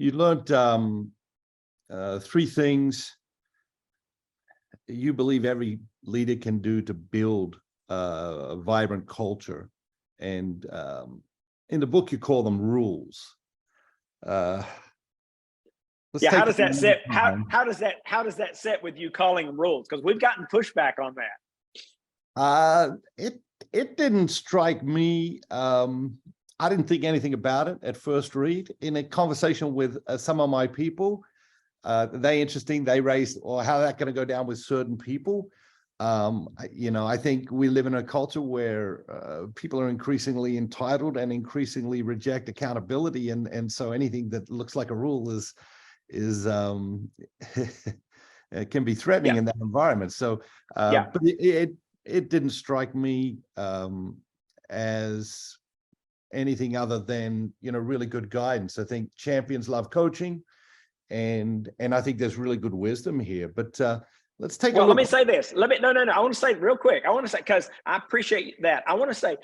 You learned three things you believe every leader can do to build a vibrant culture. And in the book, you call them rules. Yeah, how does that set? How does that set with you calling them rules? Because we've gotten pushback on that. It didn't strike me. I didn't think anything about it at first read. In a conversation with some of my people, they raised, or how that going to go down with certain people. I think we live in a culture where people are increasingly entitled and increasingly reject accountability, and so anything that looks like a rule is it can be threatening in that environment. So, but it didn't strike me as anything other than really good guidance. I think champions love coaching, and I think there's really good wisdom here. But let's take a look. Let me say this. No. I want to say real quick. I want to say, because I appreciate that. I want to say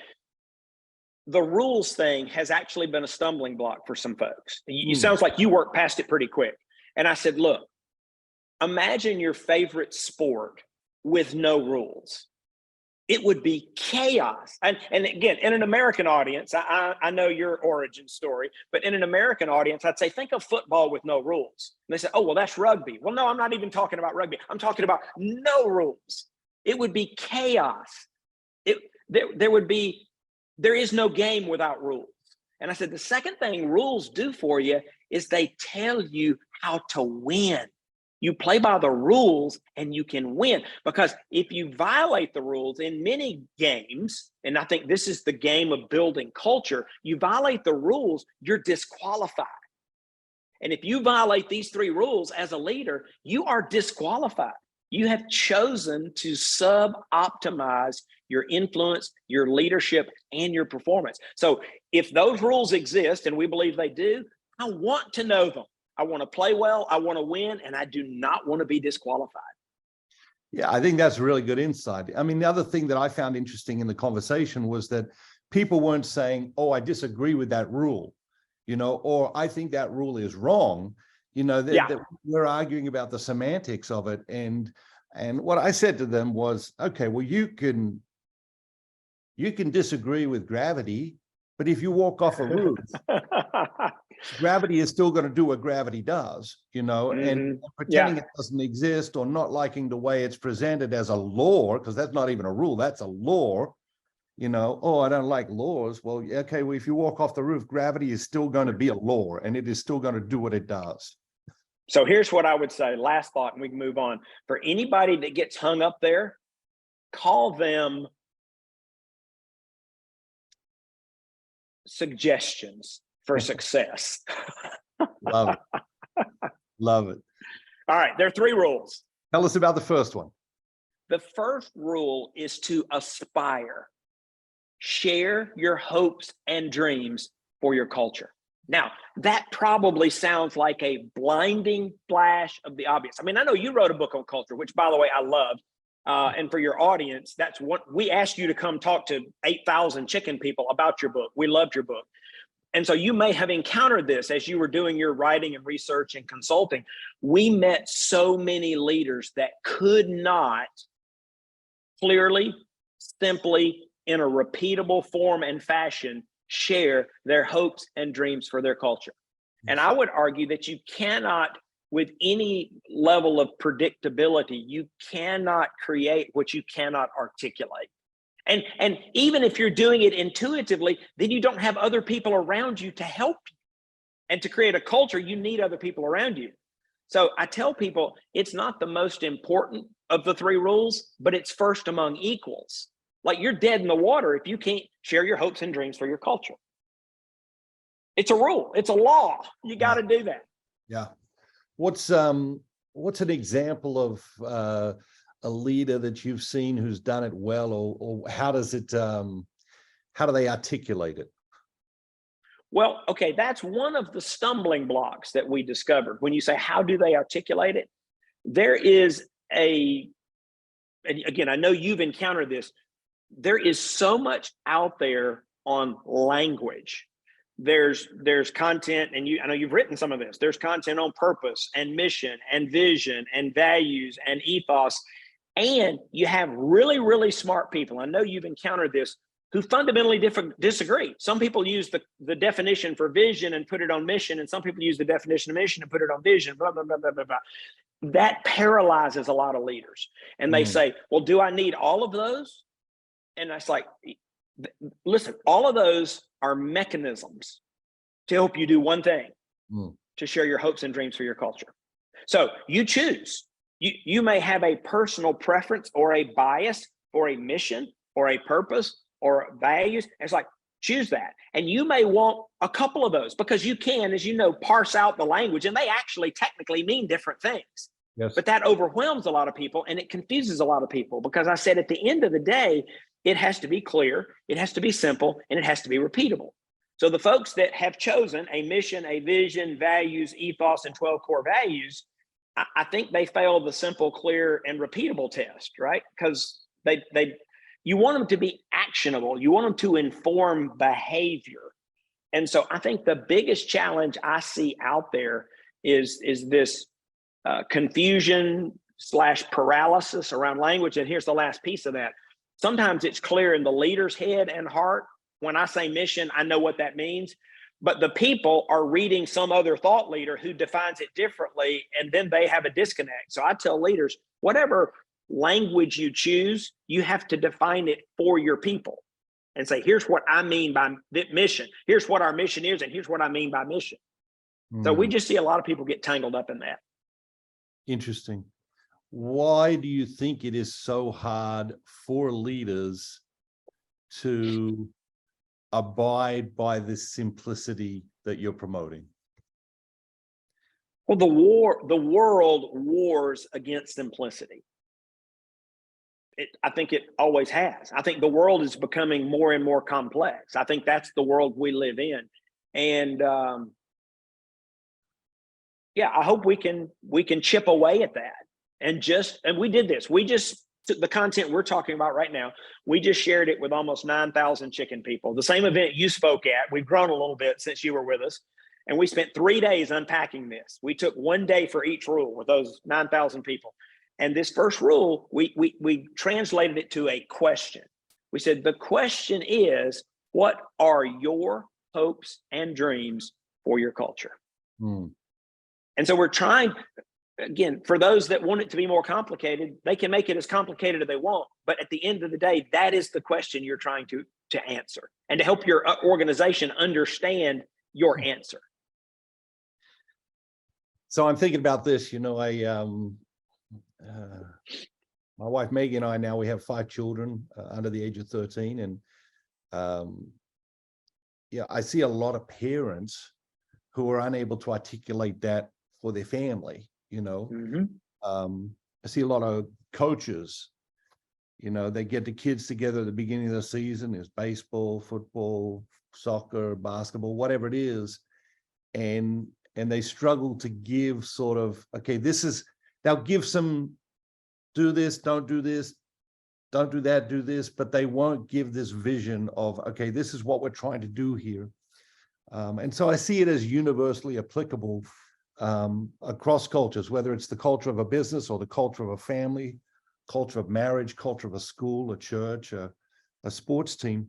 the rules thing has actually been a stumbling block for some folks. It sounds like you worked past it pretty quick. And I said, look, imagine your favorite sport with no rules. It would be chaos. And again, in an American audience, I know your origin story, but in an American audience, I'd say, think of football with no rules. And they say, oh, well, that's rugby. Well, no, I'm not even talking about rugby. I'm talking about no rules. It would be chaos. There is no game without rules. And I said, the second thing rules do for you is they tell you how to win. You play by the rules and you can win, because if you violate the rules in many games, and I think this is the game of building culture, you violate the rules, you're disqualified. And if you violate these three rules as a leader, you are disqualified. You have chosen to sub-optimize your influence, your leadership, and your performance. So if those rules exist, and we believe they do, I want to know them. I want to play well, I want to win, and I do not want to be disqualified. Yeah, I think that's really good insight. I mean, the other thing that I found interesting in the conversation was that people weren't saying, oh, I disagree with that rule, or I think that rule is wrong. That we're arguing about the semantics of it. And what I said to them was, okay, well, you can disagree with gravity, but if you walk off a roof, gravity is still going to do what gravity does, and pretending it doesn't exist, or not liking the way it's presented as a law, because that's not even a rule, that's a law. Oh, I don't like laws. Well, okay, well, if you walk off the roof, gravity is still going to be a law, and it is still going to do what it does. So here's what I would say, last thought, and we can move on. For anybody that gets hung up there, call them suggestions for success. Love it. Love it. All right, there are three rules. Tell us about the first one. The first rule is to aspire. Share your hopes and dreams for your culture. Now, that probably sounds like a blinding flash of the obvious. I mean, I know you wrote a book on culture, which, by the way, I loved. And for your audience, that's what we asked you to come talk to 8,000 chicken people about your book. We loved your book. And so you may have encountered this as you were doing your writing and research and consulting. We met so many leaders that could not clearly, simply, in a repeatable form and fashion, share their hopes and dreams for their culture. And I would argue that you cannot, with any level of predictability, you cannot create what you cannot articulate. And even if you're doing it intuitively, then you don't have other people around you to help you. And to create a culture, you need other people around you. So I tell people, it's not the most important of the three rules, but it's first among equals. Like, you're dead in the water if you can't share your hopes and dreams for your culture. It's a rule. It's a law. You got to do that. Yeah. What's an example of a leader that you've seen who's done it well, or how do they articulate it? Well, okay, that's one of the stumbling blocks that we discovered. When you say, how do they articulate it? There is and again, I know you've encountered this. There is so much out there on language there's content, and I know you've written some of this. There's content on purpose and mission and vision and values and ethos. And you have really, really smart people, I know you've encountered this, who fundamentally disagree. Some people use the definition for vision and put it on mission, and some people use the definition of mission and put it on vision, blah, blah, blah, blah, blah, blah. That paralyzes a lot of leaders. And they say, well, do I need all of those? And that's like, listen, all of those are mechanisms to help you do one thing, to share your hopes and dreams for your culture. So you choose. You may have a personal preference or a bias for a mission or a purpose or values. It's like, choose that. And you may want a couple of those, because you can, as you know, parse out the language, and they actually technically mean different things. Yes. But that overwhelms a lot of people, and it confuses a lot of people, because I said at the end of the day, it has to be clear, it has to be simple, and it has to be repeatable. So the folks that have chosen a mission, a vision, values, ethos, and 12 core values, I think they fail the simple, clear, and repeatable test, right? Because you want them to be actionable. You want them to inform behavior. And so I think the biggest challenge I see out there is this confusion / paralysis around language. And here's the last piece of that. Sometimes it's clear in the leader's head and heart. When I say mission, I know what that means. But the people are reading some other thought leader who defines it differently, and then they have a disconnect. So I tell leaders, whatever language you choose, you have to define it for your people and say, here's what I mean by mission. Here's what our mission is, and here's what I mean by mission. So we just see a lot of people get tangled up in that. Interesting. Why do you think it is so hard for leaders to abide by this simplicity that you're promoting? Well, the world wars against simplicity. I think it always has. I think the world is becoming more and more complex. I think that's the world we live in. And yeah, I hope we can chip away at that. And we did this. We just took the content we're talking about right now. We just shared it with almost 9,000 chicken people. The same event you spoke at. We've grown a little bit since you were with us. And we spent 3 days unpacking this. We took 1 day for each rule with those 9,000 people. And this first rule, we translated it to a question. We said, the question is, what are your hopes and dreams for your culture? And so we're trying, again, for those that want it to be more complicated, they can make it as complicated as they want. But at the end of the day, that is the question you're trying to answer, and to help your organization understand your answer. So I'm thinking about this, my wife Maggie and I, now we have 5 children under the age of 13, and I see a lot of parents who are unable to articulate that for their family. I see a lot of coaches, they get the kids together at the beginning of the season. There's baseball, football, soccer, basketball, whatever it is, and they struggle to give sort of, okay, they'll give some, do this, don't do this, don't do that, do this, but they won't give this vision of, okay, this is what we're trying to do here. And so I see it as universally applicable across cultures, whether it's the culture of a business or the culture of a family, culture of marriage, culture of a school, a church, a sports team.